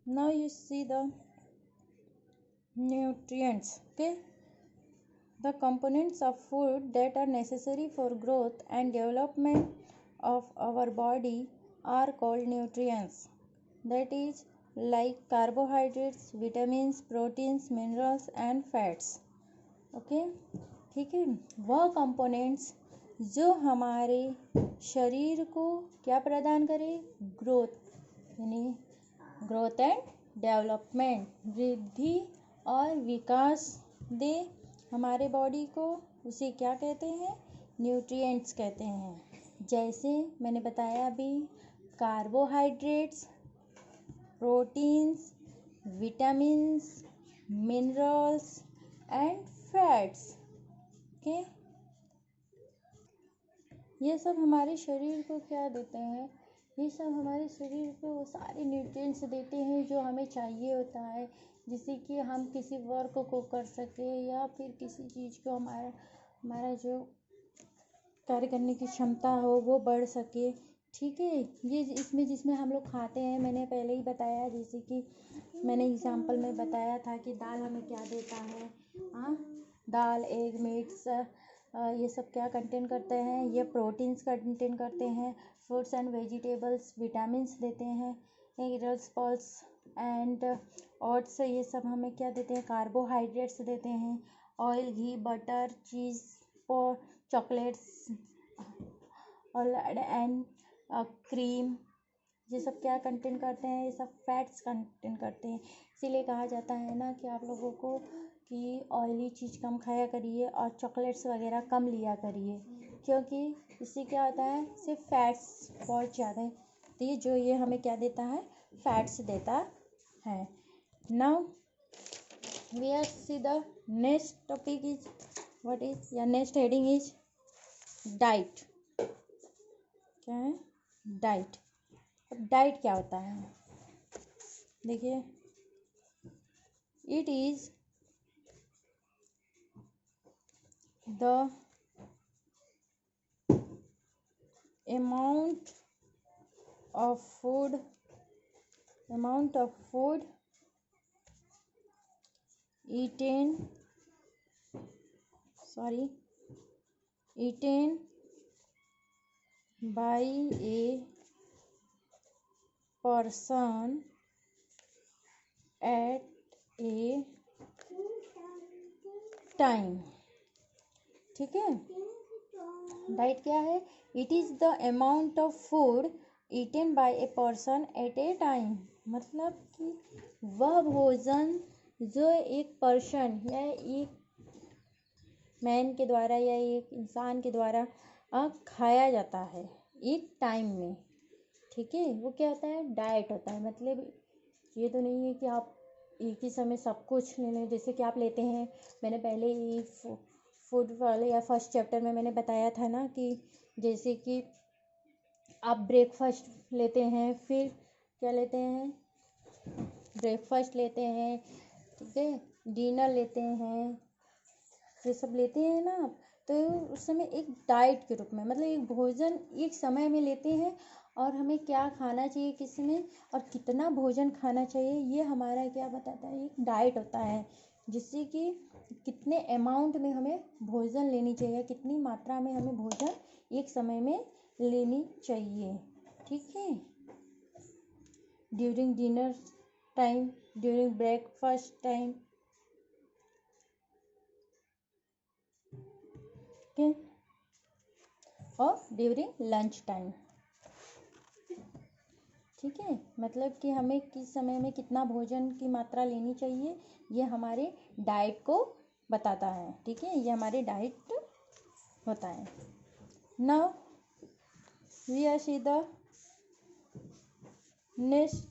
Now you see the nutrients. Okay, the components of food that are necessary for growth and development of our body are called nutrients. That is like carbohydrates, vitamins, proteins, minerals and fats. Okay, ठीक है। वह components जो हमारे शरीर को क्या प्रदान करे, ग्रोथ, यानी ग्रोथ एंड डेवलपमेंट, वृद्धि और विकास दे हमारे बॉडी को, उसे क्या कहते हैं, न्यूट्रिएंट्स कहते हैं। जैसे मैंने बताया अभी, carbohydrates, proteins, vitamins, minerals and fats. Okay, ये सब हमारे शरीर को क्या देते हैं, ये सब हमारे शरीर को वो सारे न्यूट्रिएंट्स देते हैं जो हमें चाहिए होता है, जिससे कि हम किसी वर्क को कर सके या फिर किसी चीज़ को हमारा जो कार्य करने की क्षमता हो वो बढ़ सके। ठीक है, ये इसमें जिसमें हम लोग खाते हैं, मैंने पहले ही बताया, जैसे कि मैंने एग्जाम्पल में बताया था कि दाल हमें क्या देता है। हाँ, दाल, एग, मीट्स, ये सब क्या कंटेन करते हैं, ये प्रोटीन्स कंटेन करते हैं। फ्रूट्स एंड वेजिटेबल्स विटामिन्स देते हैं। मिनरल्स, पल्स एंड ओट्स, ये सब हमें क्या देते हैं, कार्बोहाइड्रेट्स देते हैं। ऑयल, घी, बटर, चीज़ और चॉकलेट्स और एंड क्रीम, ये सब क्या कंटेन करते हैं, ये सब फैट्स कंटेन करते हैं। इसीलिए कहा जाता है ना कि आप लोगों को कि ऑयली चीज़ कम खाया करिए और चॉकलेट्स वगैरह कम लिया करिए, क्योंकि इससे क्या होता है, सिर्फ फैट्स बहुत ज़्यादा है, तो ये हमें क्या देता है, फैट्स देता है। Now we are see the next topic is what is, या नेक्स्ट हेडिंग इज डाइट। क्या है, डाइट। अब डाइट क्या होता है, देखिए, it is the amount of food eaten by a person at a time। ठीक है, डाइट क्या है, it is the amount of food eaten by a person at a time. मतलब कि वह भोजन जो एक पर्सन या एक मैन के द्वारा या एक इंसान के द्वारा खाया जाता है एक टाइम में। ठीक है, वो क्या होता है, डाइट होता है। मतलब ये तो नहीं है कि आप एक ही समय सब कुछ ले लें, जैसे कि आप लेते हैं, मैंने पहले ही फूड वाले या फर्स्ट चैप्टर में मैंने बताया था ना कि जैसे कि आप ब्रेकफास्ट लेते हैं, फिर क्या लेते हैं, ब्रेकफास्ट लेते हैं, ठीक है, डिनर लेते हैं, ये सब लेते हैं ना आप, तो उस समय एक डाइट के रूप में, मतलब एक भोजन एक समय में लेते हैं, और हमें क्या खाना चाहिए, किस में और कितना भोजन खाना चाहिए, ये हमारा क्या बताता है, एक डाइट होता है, जिससे कि कितने अमाउंट में हमें भोजन लेनी चाहिए, कितनी मात्रा में हमें भोजन एक समय में लेनी चाहिए। ठीक है, during dinner time, during breakfast time, ठीक है, और ड्यूरिंग लंच टाइम। ठीक है, मतलब कि हमें किस समय में कितना भोजन की मात्रा लेनी चाहिए, ये हमारे डाइट को बताता है। ठीक है, ये हमारे डाइट होता है। Now we are see the next,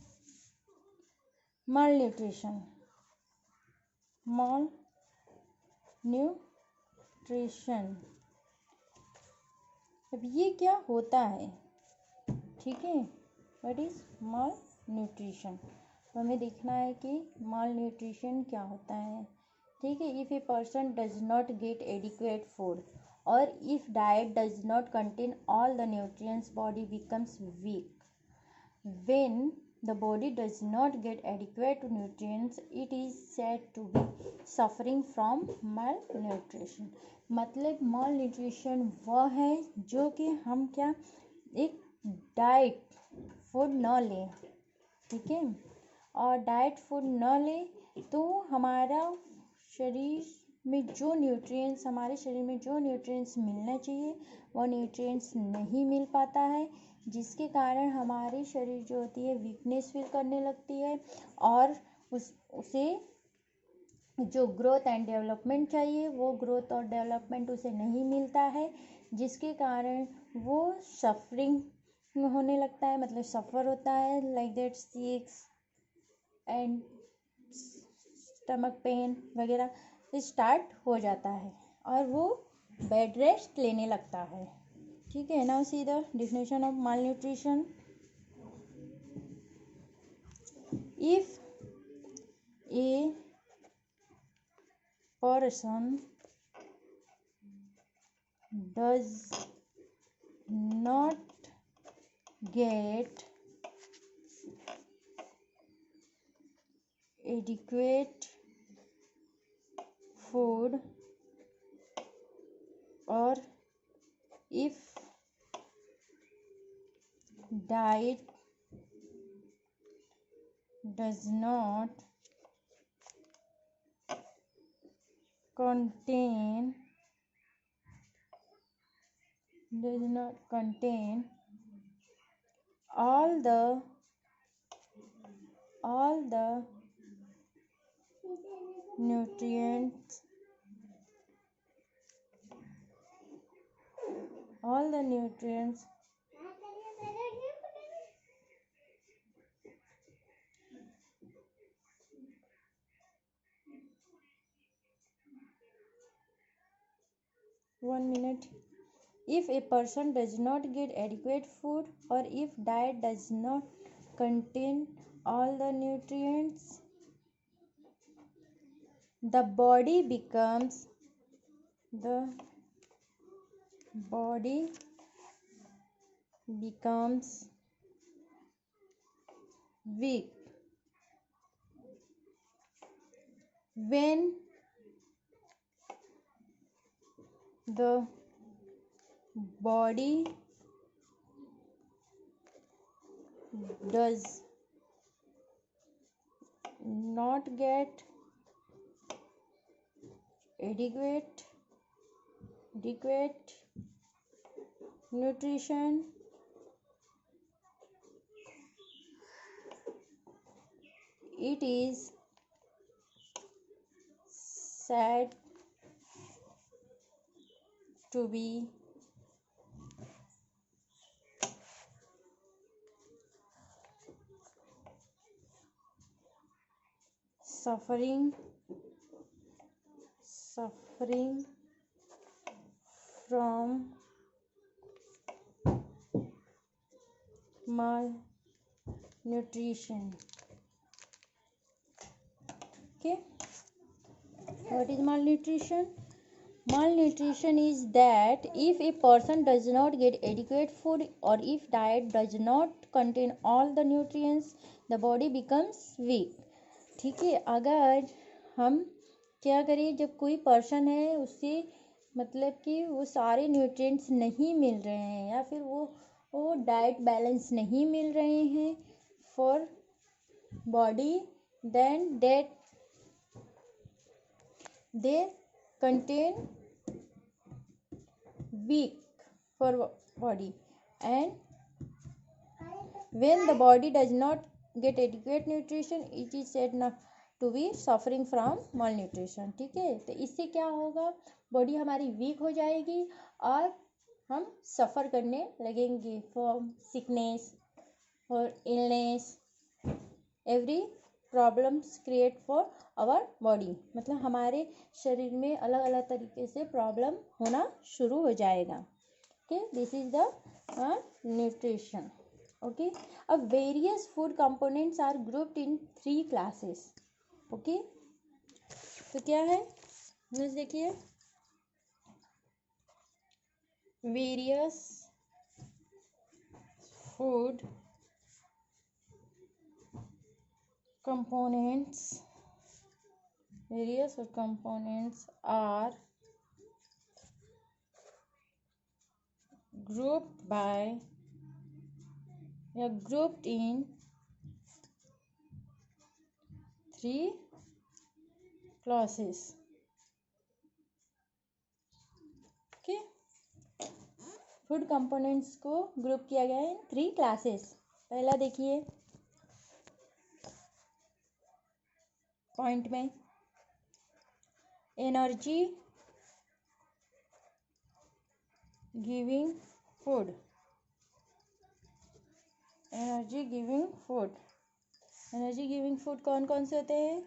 malnutrition. अब ये क्या होता है, ठीक है, व्हाट इज माल न्यूट्रिशन। तो हमें देखना है कि माल न्यूट्रिशन क्या होता है। ठीक है, if a person does not get adequate food और if diet does not contain all the nutrients, body becomes weak. When the body does not get adequate nutrients, it is said to be suffering from malnutrition. मतलब malnutrition वह है जो कि हम क्या एक diet food न लें, ठीक है, और डाइट फूड न लें तो हमारा शरीर में जो न्यूट्रिएंट्स हमारे शरीर में जो न्यूट्रिएंट्स मिलना चाहिए वो न्यूट्रिएंट्स नहीं मिल पाता है, जिसके कारण हमारी शरीर जो होती है वीकनेस फील करने लगती है और उसे जो ग्रोथ एंड डेवलपमेंट चाहिए वो ग्रोथ और डेवलपमेंट उसे नहीं मिलता है, जिसके कारण वो सफरिंग होने लगता है, मतलब सफ़र होता है, like that sicks and stomach pain वगैरह स्टार्ट हो जाता है और वो बेड रेस्ट लेने लगता है, ठीक है। Now see the definition of mall nutrition. If A person does not get adequate food or if diet does not contain all the nutrients 1 minute. If a person does not get adequate food or if diet does not contain all the nutrients, the body becomes weak. When the body does not get adequate nutrition, it is said to be suffering from malnutrition. Okay, what is malnutrition? Malnutrition is that if a person does not get adequate food or if diet does not contain all the nutrients, the body becomes weak. ठीक है, अगर हम क्या करें, जब कोई person है उससे मतलब कि वो सारे न्यूट्रिएंट्स नहीं मिल रहे हैं या फिर वो डाइट बैलेंस नहीं मिल रहे हैं for body, then that they contain weak for body, and when the body does not get adequate nutrition, it is said not to be suffering from malnutrition. ठीक है, तो इससे क्या होगा, बॉडी हमारी वीक हो जाएगी और हम सफ़र करने लगेंगे फ्रॉम सिकनेस और illness, every problems create for our body, मतलब हमारे शरीर में अलग अलग तरीके से प्रॉब्लम होना शुरू हो जाएगा. Okay, this is the nutrition. Okay, अब various food components are grouped in 3 classes. Okay, तो क्या है, देखिए, various food components various food components are grouped in 3 classes. Okay, food components को ग्रुप किया गया है इन 3 क्लासेस. पहला देखिए पॉइंट में, energy giving food. Energy giving food कौन कौन से होते हैं?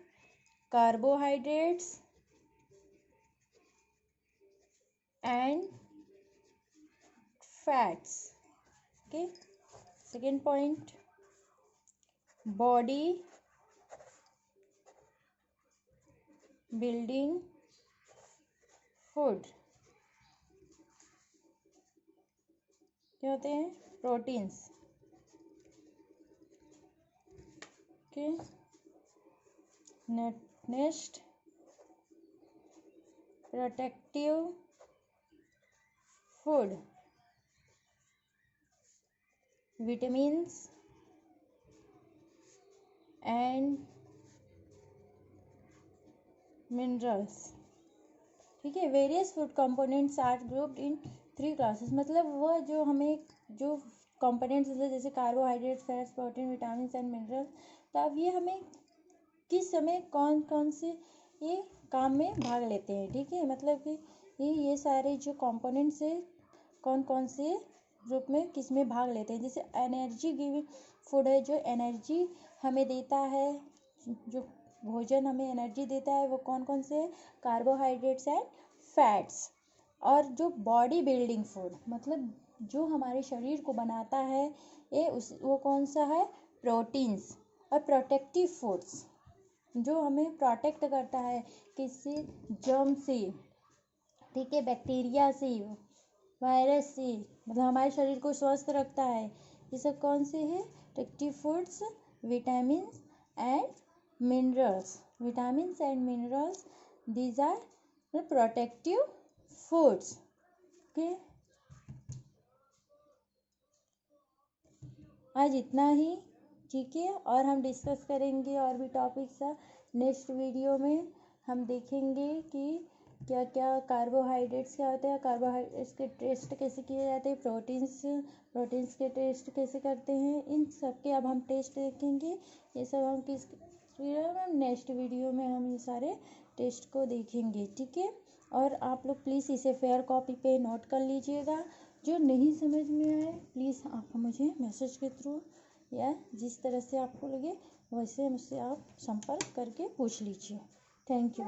Carbohydrates and fats. Okay, second point, body building food. क्या होते हैं? Proteins. Okay, next, protective food. Vitamins and minerals. ठीक है, various food components are grouped in 3 classes. मतलब वह जो हमें जो कंपोनेंट्स जैसे carbohydrate, fats, protein, vitamin and minerals, तो अब ये हमें किस समय कौन कौन से ये काम में भाग लेते हैं. ठीक है, मतलब कि ये सारे जो कंपोनेंट्स है कौन कौन से ग्रुप में किस में भाग लेते हैं. जैसे एनर्जी गिविंग फूड है, जो एनर्जी हमें देता है, जो भोजन हमें एनर्जी देता है वो कौन कौन से? Carbohydrates and fats. और जो बॉडी बिल्डिंग फूड, मतलब जो हमारे शरीर को बनाता है वो कौन सा है? प्रोटीन्स. और प्रोटेक्टिव फूड्स, जो हमें प्रोटेक्ट करता है किससे? जर्म से. ठीक है, बैक्टीरिया से, वायरस से, मतलब हमारे शरीर को स्वस्थ रखता है. ये सब कौन से है? Protective foods. Vitamins and minerals. Vitamins and minerals, these are the protective foods. Okay, आज इतना ही. ठीक है, और हम डिस्कस करेंगे और भी टॉपिक्स नेक्स्ट वीडियो में. हम देखेंगे कि क्या क्या कार्बोहाइड्रेट्स क्या होते हैं, कार्बोहाइड्रेट्स के टेस्ट कैसे किए जाते हैं, प्रोटीन्स के टेस्ट कैसे करते हैं, इन सब के अब हम टेस्ट देखेंगे. ये सब हम किस वीडियो में? नेक्स्ट वीडियो में हम ये सारे टेस्ट को देखेंगे. ठीक है, और आप लोग प्लीज़ इसे फेयर कॉपी पे नोट कर लीजिएगा. जो नहीं समझ में आए प्लीज़ आप मुझे मैसेज के थ्रू या जिस तरह से आपको लगे वैसे मुझसे आप संपर्क करके पूछ लीजिए. Thank you.